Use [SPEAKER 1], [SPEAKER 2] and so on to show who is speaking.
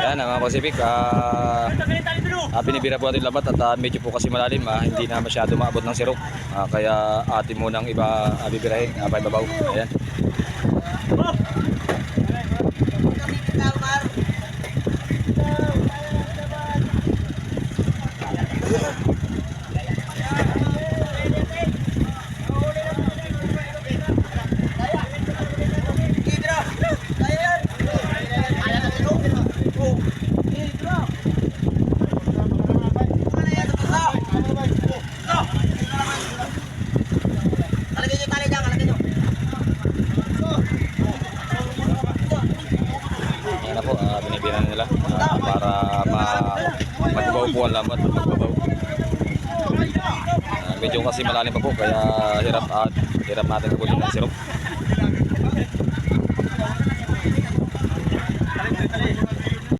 [SPEAKER 1] Ayan mga Pacific, binibira po natin labat at medyo po kasi malalim, hindi na masyado maabot ng sirok, kaya atin munang iba bibirahin, paibabaw. Ayan. Ayan na po, binibira nila para magbabaw po ang lambat. Medyo kasi malalim pa po, kaya hirap natin kabulin ng sirok.